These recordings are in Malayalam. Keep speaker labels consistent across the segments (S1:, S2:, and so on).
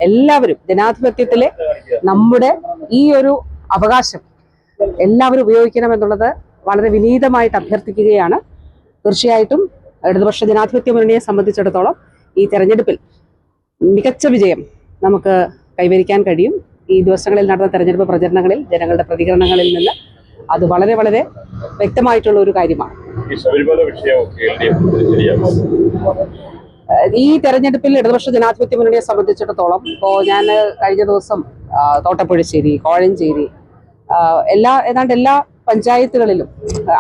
S1: എല്ലാവരും ജനാധിപത്യത്തിലെ നമ്മുടെ ഈ ഒരു അവകാശം എല്ലാവരും ഉപയോഗിക്കണമെന്നുള്ളത് വളരെ വിനീതമായിട്ട് അഭ്യർത്ഥിക്കുകയാണ്. തീർച്ചയായിട്ടും ഇടതുപക്ഷ ജനാധിപത്യ മുന്നണിയെ സംബന്ധിച്ചിടത്തോളം ഈ തെരഞ്ഞെടുപ്പിൽ മികച്ച വിജയം നമുക്ക് കൈവരിക്കാൻ കഴിയും. ഈ ദിവസങ്ങളിൽ നടന്ന തെരഞ്ഞെടുപ്പ് പ്രചരണങ്ങളിൽ ജനങ്ങളുടെ പ്രതികരണങ്ങളിൽ നിന്ന് അത് വളരെ വളരെ വ്യക്തമായിട്ടുള്ള ഒരു കാര്യമാണ്. ഈ തെരഞ്ഞെടുപ്പിൽ ഇടതുപക്ഷ ജനാധിപത്യ മുന്നണിയെ സംബന്ധിച്ചിടത്തോളം ഇപ്പോൾ ഞാൻ കഴിഞ്ഞ ദിവസം തോട്ടപ്പുഴശ്ശേരി, കോഴഞ്ചേരി ഏതാണ്ട് എല്ലാ പഞ്ചായത്തുകളിലും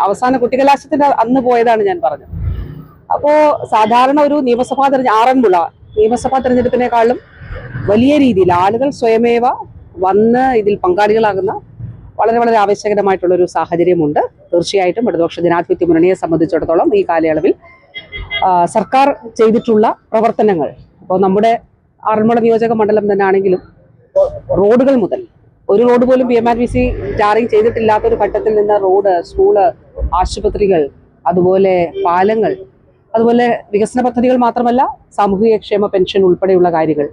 S1: അവസാന കുട്ടികലാശത്തിന്റെ അന്ന് പോയതാണ് ഞാൻ പറഞ്ഞത്. അപ്പോൾ സാധാരണ ഒരു ആറന്മുള നിയമസഭാ തെരഞ്ഞെടുപ്പിനേക്കാളും വലിയ രീതിയിൽ ആളുകൾ സ്വയമേവ വന്ന് ഇതിൽ പങ്കാളികളാകുന്ന വളരെ വളരെ ആവശ്യകരമായിട്ടുള്ളൊരു സാഹചര്യമുണ്ട്. തീർച്ചയായിട്ടും ഇടതുപക്ഷ ജനാധിപത്യ മുന്നണിയെ സംബന്ധിച്ചിടത്തോളം ഈ കാലയളവിൽ സർക്കാർ ചെയ്തിട്ടുള്ള പ്രവർത്തനങ്ങൾ, ഇപ്പോൾ നമ്മുടെ ആറന്മുള നിയോജക മണ്ഡലം തന്നെ ആണെങ്കിലും റോഡുകൾ മുതൽ ഒരു റോഡ് പോലും PMRVC ടാറിങ് ചെയ്തിട്ടില്ലാത്തൊരു ഘട്ടത്തിൽ നിന്ന് റോഡ്, സ്കൂള്, ആശുപത്രികൾ, അതുപോലെ പാലങ്ങൾ, അതുപോലെ വികസന പദ്ധതികൾ മാത്രമല്ല സാമൂഹികക്ഷേമ പെൻഷൻ ഉൾപ്പെടെയുള്ള കാര്യങ്ങൾ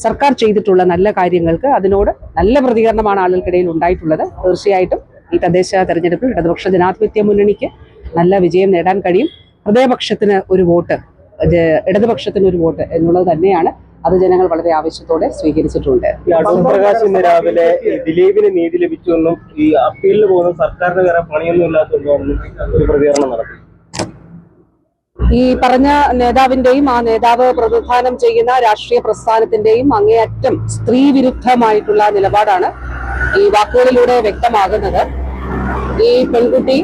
S1: സർക്കാർ ചെയ്തിട്ടുള്ള നല്ല കാര്യങ്ങൾക്ക് അതിനോട് നല്ല പ്രതികരണമാണ് ആളുകൾക്കിടയിൽ ഉണ്ടായിട്ടുള്ളത്. തീർച്ചയായിട്ടും ഈ തദ്ദേശ തെരഞ്ഞെടുപ്പിൽ ഇടതുപക്ഷ ജനാധിപത്യ മുന്നണിക്ക് നല്ല വിജയം നേടാൻ കഴിയും. ഹൃദയപക്ഷത്തിന് ഒരു വോട്ട്, ഇടതുപക്ഷത്തിന് ഒരു വോട്ട് എന്നുള്ളത് തന്നെയാണ്. അത് ജനങ്ങൾ വളരെ ആവശ്യത്തോടെ സ്വീകരിച്ചിട്ടുണ്ട്.
S2: അടൂർ പ്രകാശ് ഇന്ന് രാവിലെ ദിലീപിന് നീതി ലഭിച്ചുവെന്നും ഈ അപ്പീലിന് പോകുന്ന സർക്കാരിന് വേറെ പണിയൊന്നും ഇല്ലാത്തതെന്നും ഒരു പ്രതികരണം നടത്തി.
S1: ഈ പറഞ്ഞ നേതാവിന്റെയും ആ നേതാവ് പ്രതിനിധാനം ചെയ്യുന്ന രാഷ്ട്രീയ പ്രസ്ഥാനത്തിന്റെയും അങ്ങേയറ്റം സ്ത്രീ വിരുദ്ധമായിട്ടുള്ള നിലപാടാണ് ഈ വാക്കുകളിലൂടെ വ്യക്തമാകുന്നത്. ഈ പെൺകുട്ടി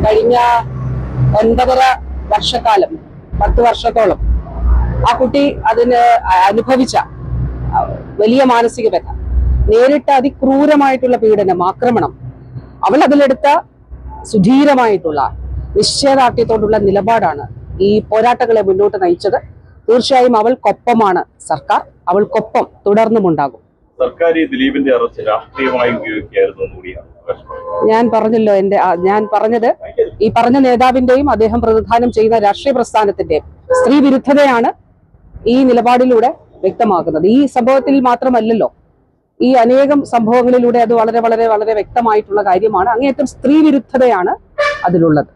S1: കഴിഞ്ഞ 9.5 വർഷക്കാലം 10 വർഷത്തോളം ആ കുട്ടി അതിന് അനുഭവിച്ച വലിയ മാനസിക വ്യഥ, നേരിട്ട അതിക്രൂരമായിട്ടുള്ള പീഡനം, ആക്രമണം, അവൾ അതിലെടുത്ത സുധീരമായിട്ടുള്ള നിശ്ചയദാർഢ്യത്തോടുള്ള നിലപാടാണ് ഈ പോരാട്ടങ്ങളെ മുന്നോട്ട് നയിച്ചത്. തീർച്ചയായും അവൾക്കൊപ്പമാണ് സർക്കാർ, അവൾക്കൊപ്പം തുടർന്നുമുണ്ടാകും.
S3: സർക്കാർ ഈ ദിലീപിന്റെ അറസ്റ്റ് രാഷ്ട്രീയമായി ഉപയോഗിക്കുകയായിരുന്നു കൂടിയാണ്.
S1: ഞാൻ പറഞ്ഞത് ഈ പറഞ്ഞ നേതാവിന്റെയും അദ്ദേഹം പ്രതിനിധാനം ചെയ്യുന്ന രാഷ്ട്രീയ പ്രസ്ഥാനത്തിന്റെയും സ്ത്രീ വിരുദ്ധതയാണ് ഈ നിലപാടിലൂടെ വ്യക്തമാക്കുന്നത്. ഈ സംഭവത്തിൽ മാത്രമല്ലല്ലോ, ഈ അനേകം സംഭവങ്ങളിലൂടെ അത് വളരെ വളരെ വളരെ വ്യക്തമായിട്ടുള്ള കാര്യമാണ്. അങ്ങേയറ്റം സ്ത്രീ വിരുദ്ധതയാണ് അതിലുള്ളത്.